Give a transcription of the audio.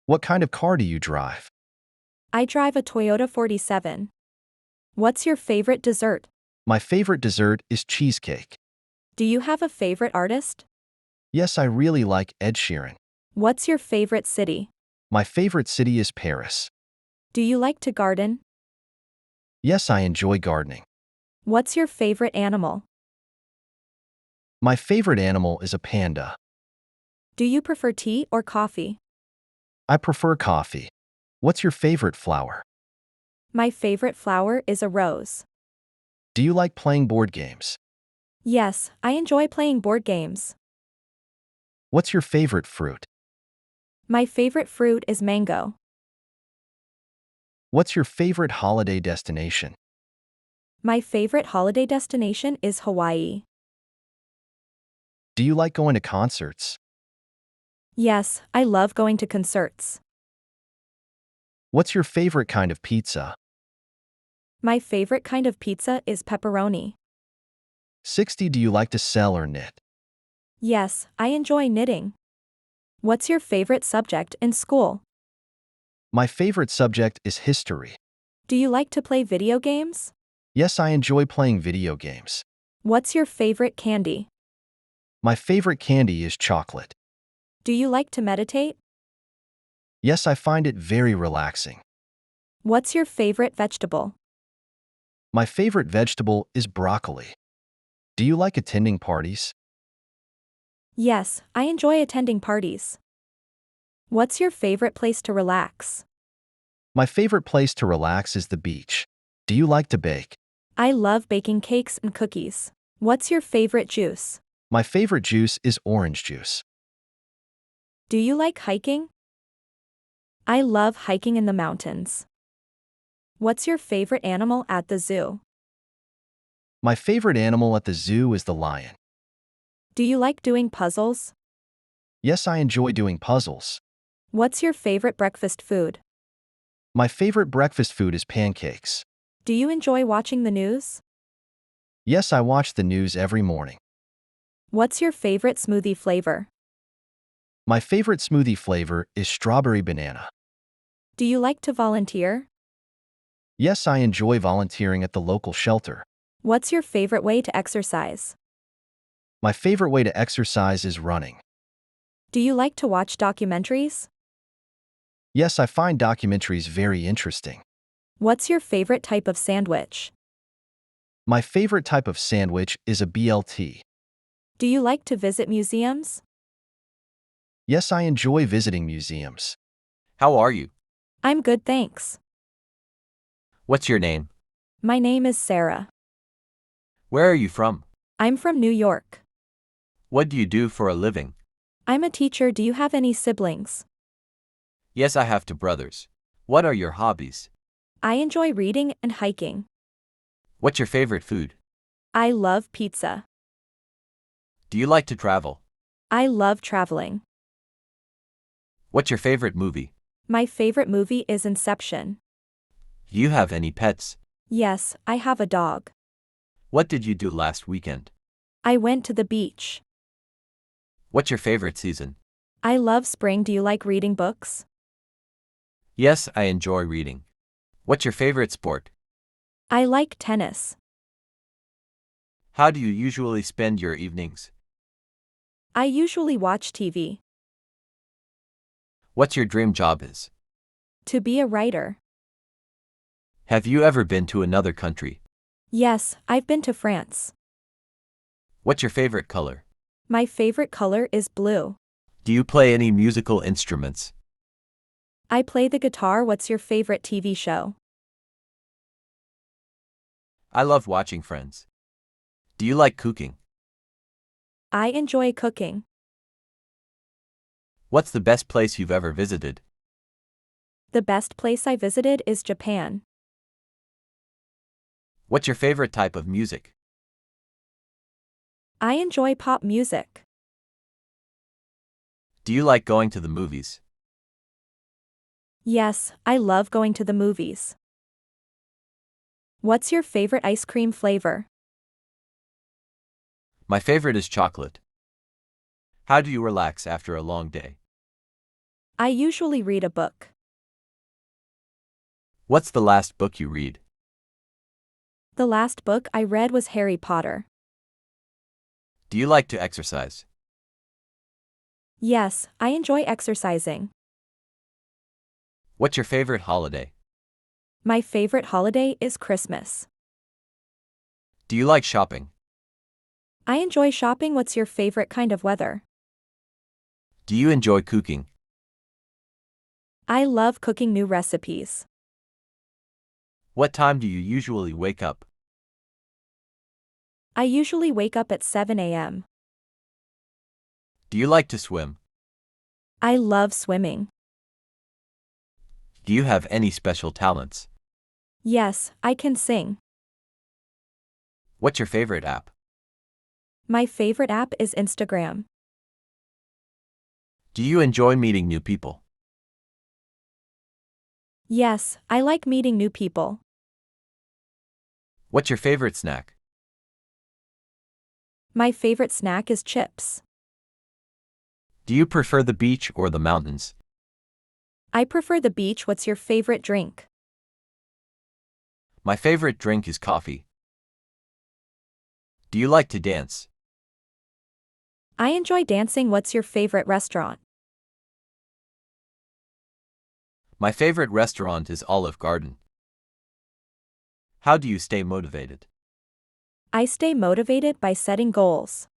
What kind of car do you drive? I drive a Toyota 47. What's your favorite dessert? My favorite dessert is cheesecake. Do you have a favorite artist? Yes, I really like Ed Sheeran. What's your favorite city? My favorite city is Paris. Do you like to garden? Yes, I enjoy gardening. What's your favorite animal? My favorite animal is a panda. Do you prefer tea or coffee? I prefer coffee. What's your favorite flower? My favorite flower is a rose. Do you like playing board games? Yes, I enjoy playing board games. What's your favorite fruit? My favorite fruit is mango. What's your favorite holiday destination? My favorite holiday destination is Hawaii. Do you like going to concerts? Yes, I love going to concerts. What's your favorite kind of pizza? My favorite kind of pizza is pepperoni. 60. Do you like to sell or knit? Yes, I enjoy knitting. What's your favorite subject in school? My favorite subject is history. Do you like to play video games? Yes, I enjoy playing video games. What's your favorite candy? My favorite candy is chocolate. Do you like to meditate? Yes, I find it very relaxing. What's your favorite vegetable? My favorite vegetable is broccoli. Do you like attending parties? Yes, I enjoy attending parties. What's your favorite place to relax? My favorite place to relax is the beach. Do you like to bake? I love baking cakes and cookies. What's your favorite juice? My favorite juice is orange juice. Do you like hiking? I love hiking in the mountains. What's your favorite animal at the zoo? My favorite animal at the zoo is the lion. Do you like doing puzzles? Yes, I enjoy doing puzzles. What's your favorite breakfast food? My favorite breakfast food is pancakes. Do you enjoy watching the news? Yes, I watch the news every morning. What's your favorite smoothie flavor? My favorite smoothie flavor is strawberry banana. Do you like to volunteer? Yes, I enjoy volunteering at the local shelter. What's your favorite way to exercise? My favorite way to exercise is running. Do you like to watch documentaries? Yes, I find documentaries very interesting. What's your favorite type of sandwich? My favorite type of sandwich is a BLT. Do you like to visit museums? Yes, I enjoy visiting museums. How are you? I'm good, thanks. What's your name? My name is Sarah. Where are you from? I'm from New York. What do you do for a living? I'm a teacher. Do you have any siblings? Yes, I have two brothers. What are your hobbies? I enjoy reading and hiking. What's your favorite food? I love pizza. Do you like to travel? I love traveling. What's your favorite movie? My favorite movie is Inception. Do you have any pets? Yes, I have a dog. What did you do last weekend? I went to the beach. What's your favorite season? I love spring. Do you like reading books? Yes, I enjoy reading. What's your favorite sport? I like tennis. How do you usually spend your evenings? I usually watch TV. What's your dream job is? To be a writer. Have you ever been to another country? Yes, I've been to France. What's your favorite color? My favorite color is blue. Do you play any musical instruments? I play the guitar. What's your favorite TV show? I love watching Friends. Do you like cooking? I enjoy cooking. What's the best place you've ever visited? The best place I visited is Japan. What's your favorite type of music? I enjoy pop music. Do you like going to the movies? Yes, I love going to the movies. What's your favorite ice cream flavor? My favorite is chocolate. How do you relax after a long day? I usually read a book. What's the last book you read? The last book I read was Harry Potter. Do you like to exercise? Yes, I enjoy exercising. What's your favorite holiday? My favorite holiday is Christmas. Do you like shopping? I enjoy shopping. What's your favorite kind of weather? Do you enjoy cooking? I love cooking new recipes. What time do you usually wake up? I usually wake up at 7 a.m. Do you like to swim? I love swimming. Do you have any special talents? Yes, I can sing. What's your favorite app? My favorite app is Instagram. Do you enjoy meeting new people? Yes, I like meeting new people. What's your favorite snack? My favorite snack is chips. Do you prefer the beach or the mountains? I prefer the beach. What's your favorite drink? My favorite drink is coffee. Do you like to dance? I enjoy dancing. What's your favorite restaurant? My favorite restaurant is Olive Garden. How do you stay motivated? I stay motivated by setting goals.